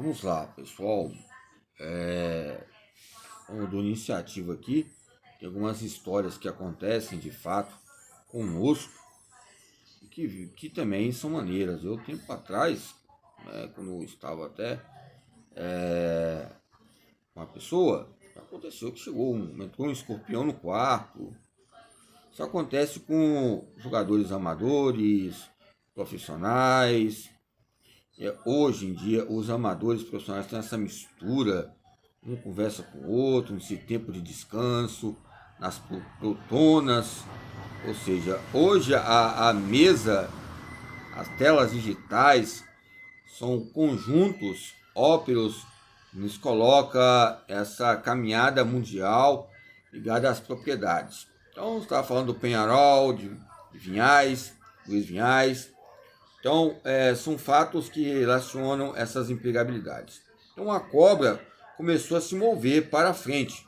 Vamos lá, pessoal. Eu dou iniciativa aqui. Tem algumas histórias que acontecem de fato conosco e que também são maneiras. Eu, tempo atrás, quando eu estava até com uma pessoa, aconteceu que entrou um escorpião no quarto. Isso acontece com jogadores amadores, profissionais. Hoje em dia, os amadores profissionais têm essa mistura, um conversa com o outro, nesse tempo de descanso, nas protonas. Ou seja, hoje a mesa, as telas digitais são conjuntos óperos, nos coloca essa caminhada mundial ligada às propriedades. Então, você estava falando do Penharol, de Vinhais, Luiz Vinhais. Então, são fatos que relacionam essas empregabilidades. Então, a cobra começou a se mover para frente,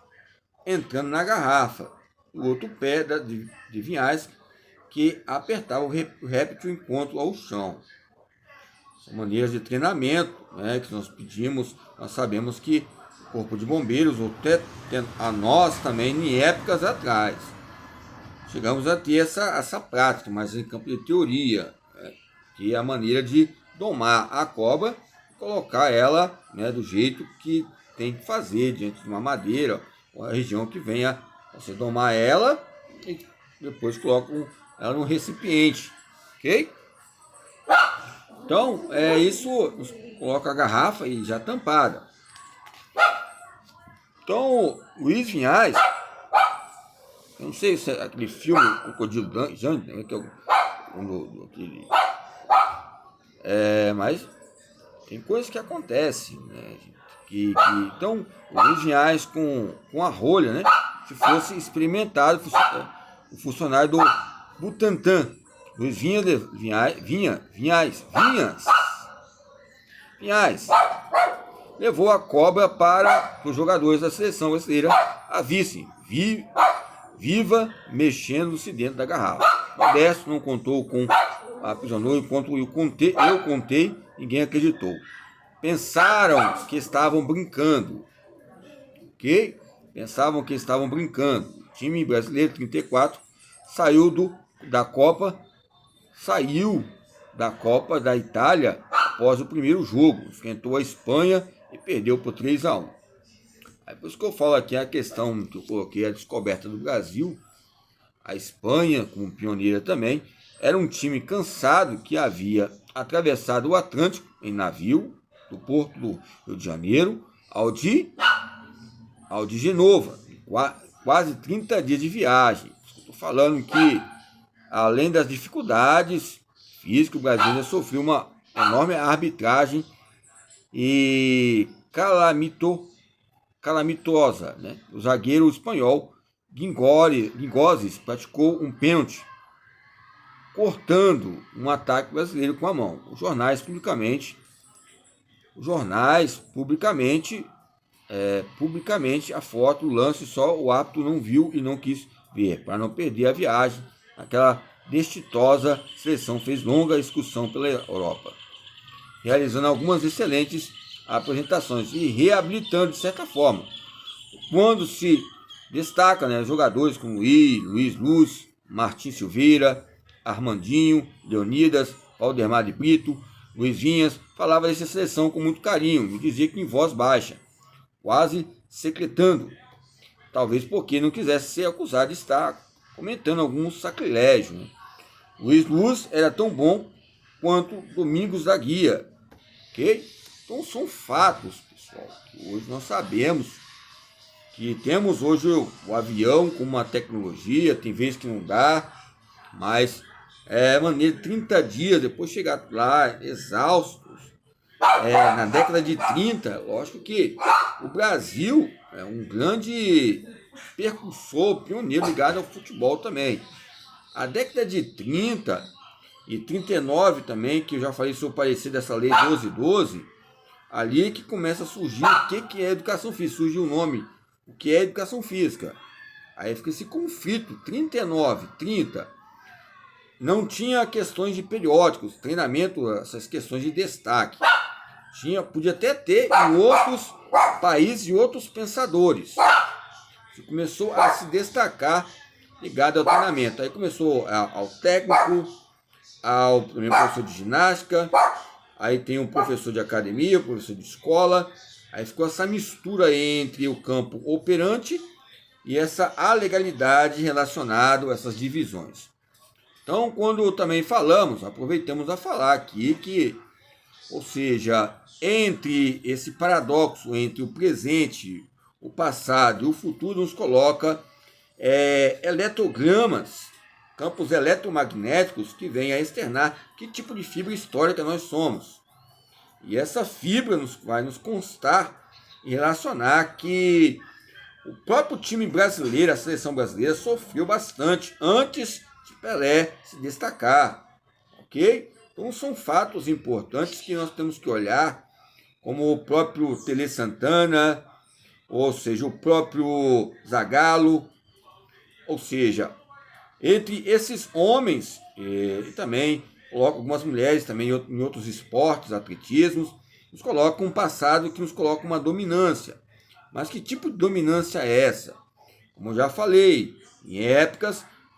entrando na garrafa. O outro pé de Vinhais, que apertava o réptil enquanto ao chão. São maneiras de treinamento, né, que nós pedimos. Nós sabemos que o Corpo de Bombeiros, ou até a nós também, em épocas atrás, chegamos a ter essa prática, mas em campo de teoria, que é a maneira de domar a cobra e colocar ela, né, do jeito que tem que fazer, diante de uma madeira, ou a região que venha. Você domar ela e depois coloca ela num recipiente, ok? Então, isso, coloca a garrafa e já tampada. Então, Luiz Vinhais, eu não sei se é aquele filme Crocodilo Dundee, né, que é aquele, mas tem coisas que acontecem, né? Então, o Luiz Vinhais com a rolha, né? Se fosse experimentado, o funcionário do Butantan, Luiz Vinhais, levou a cobra para os jogadores da seleção brasileira a vissem viva, mexendo-se dentro da garrafa. Modesto não contou com a aprisionou enquanto eu contei, ninguém acreditou. Pensaram que estavam brincando, ok? Pensavam que estavam brincando. O time brasileiro 34 saiu da Copa da Itália após o primeiro jogo. Enfrentou a Espanha e perdeu por 3-1. Aí por isso que eu falo aqui a questão que eu coloquei, a descoberta do Brasil. A Espanha, como pioneira também, era um time cansado que havia atravessado o Atlântico em navio, do porto do Rio de Janeiro ao de Genova, quase 30 dias de viagem. Estou falando que, além das dificuldades físicas, o Brasil ainda sofreu uma enorme arbitragem e calamitosa, né? O zagueiro espanhol Guingoses praticou um pênalti, cortando um ataque brasileiro com a mão. Os jornais publicamente a foto, o lance, só o árbitro não viu e não quis ver, para não perder a viagem. Aquela destituosa seleção fez longa excursão pela Europa, realizando algumas excelentes apresentações e reabilitando de certa forma. Quando se destaca, né, jogadores como Luiz Luz, Martim Silveira, Armandinho, Leonidas, Valdemar de Brito, Luiz Vinhas, falava dessa seleção com muito carinho e dizia que em voz baixa, quase secretando, talvez porque não quisesse ser acusado de estar comentando algum sacrilégio, né? Luiz Luz era tão bom quanto Domingos da Guia, ok? Então são fatos, pessoal, que hoje nós sabemos que temos hoje o avião com uma tecnologia, tem vezes que não dá, mas maneira de 30 dias, depois chegar lá exaustos. Na década de 30, lógico que o Brasil é um grande percursor, pioneiro ligado ao futebol também. A década de 30 e 39 também, que eu já falei sobre o parecer dessa lei 1212, ali é que começa a surgir o que é educação física, surge o nome, o que é educação física. Aí fica esse conflito, 39, 30, não tinha questões de periódicos, treinamento, essas questões de destaque. Podia até ter em outros países e outros pensadores. Começou a se destacar ligado ao treinamento. Aí começou ao técnico, ao primeiro professor de ginástica, aí tem um professor de academia, um professor de escola. Aí ficou essa mistura entre o campo operante e essa alegalidade relacionada a essas divisões. Então, quando também falamos, aproveitamos a falar aqui que, ou seja, entre esse paradoxo entre o presente, o passado e o futuro, nos coloca eletrogramas, campos eletromagnéticos que vêm a externar que tipo de fibra histórica nós somos. E essa fibra vai nos constar e relacionar que o próprio time brasileiro, a seleção brasileira, sofreu bastante antes de Pelé se destacar, ok? Então são fatos importantes que nós temos que olhar, como o próprio Tele Santana, ou seja, o próprio Zagallo, ou seja, entre esses homens e também coloca algumas mulheres também em outros esportes, atletismos, nos colocam um passado que nos coloca uma dominância. Mas que tipo de dominância é essa? Como eu já falei,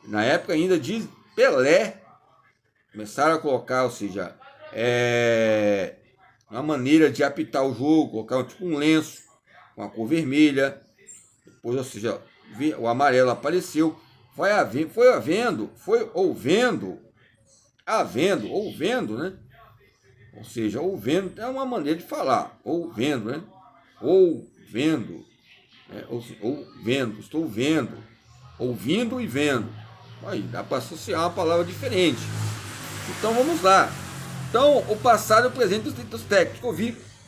na época ainda de Pelé, começaram a colocar, ou seja, uma maneira de apitar o jogo, colocar tipo um lenço com a cor vermelha, depois, ou seja, o amarelo apareceu, foi ouvendo, né? Ou seja, ouvendo é uma maneira de falar, ouvendo, né? Ouvendo, estou vendo, ouvindo e vendo. Aí dá para associar uma palavra diferente. Então vamos lá. Então, o passado e o presente dos técnicos.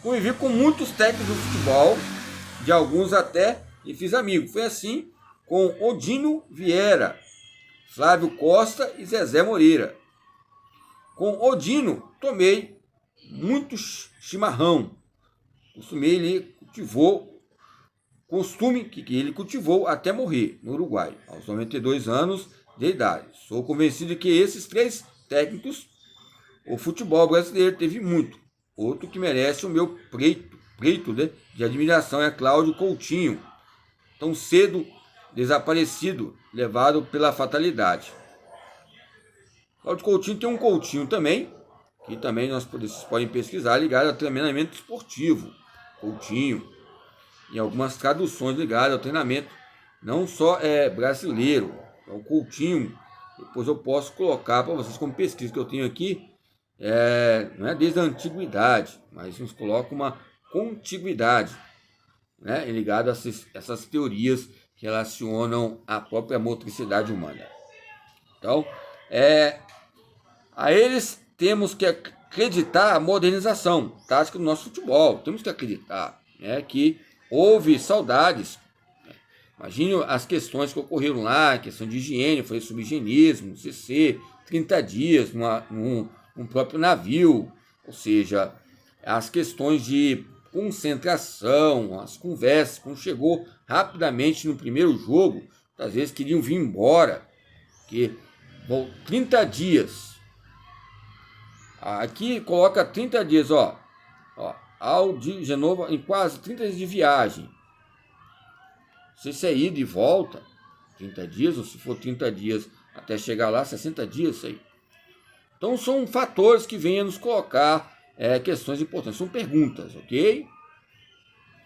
Convivi com muitos técnicos do futebol, de alguns até, e fiz amigos. Foi assim com Odino Vieira, Flávio Costa e Zezé Moreira. Com Odino, tomei muito chimarrão. Costume que ele cultivou até morrer no Uruguai, aos 92 anos de idade. Sou convencido de que esses três técnicos, o futebol brasileiro teve muito. Outro que merece o meu preito de admiração é Cláudio Coutinho, tão cedo desaparecido, levado pela fatalidade. Cláudio Coutinho tem um Coutinho também, que também vocês podem pesquisar, ligado ao treinamento esportivo. Coutinho, em algumas traduções ligadas ao treinamento, não só brasileiro. Então, Coutinho, depois eu posso colocar para vocês como pesquisa que eu tenho aqui, não é desde a antiguidade, mas nos coloca uma contiguidade, né, ligado a essas teorias que relacionam a própria motricidade humana. Então, a eles temos que acreditar a modernização tática do nosso futebol. Temos que acreditar, né, que houve saudades. Imagine as questões que ocorreram lá, questão de higiene, foi subhigienismo, CC, 30 dias num próprio navio, ou seja, as questões de concentração, as conversas, quando chegou rapidamente no primeiro jogo, às vezes queriam vir embora, que 30 dias. Aqui coloca 30 dias, ao de Genova, em quase 30 dias de viagem. Não sei se é ida e volta, 30 dias, ou se for 30 dias até chegar lá, 60 dias, isso aí. Então são fatores que vêm a nos colocar questões importantes, são perguntas, ok?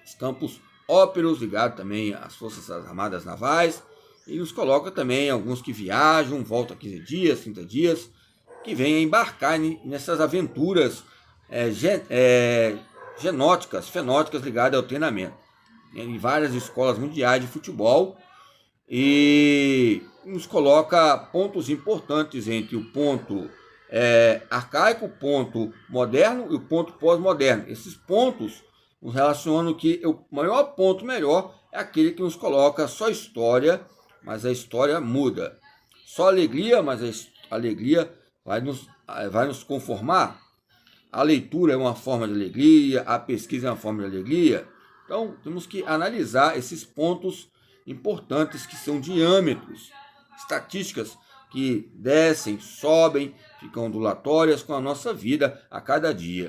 Os campos óperos ligados também às Forças Armadas Navais, e nos coloca também alguns que viajam, voltam 15 dias, 30 dias, que vêm a embarcar nessas aventuras fenóticas ligadas ao treinamento, em várias escolas mundiais de futebol, e nos coloca pontos importantes entre o ponto arcaico, o ponto moderno e o ponto pós-moderno. Esses pontos nos relacionam que o maior ponto melhor é aquele que nos coloca só história, mas a história muda. Só alegria, mas a alegria vai nos conformar. A leitura é uma forma de alegria, a pesquisa é uma forma de alegria. Então, temos que analisar esses pontos importantes que são diâmetros, estatísticas que descem, sobem, ficam ondulatórias com a nossa vida a cada dia.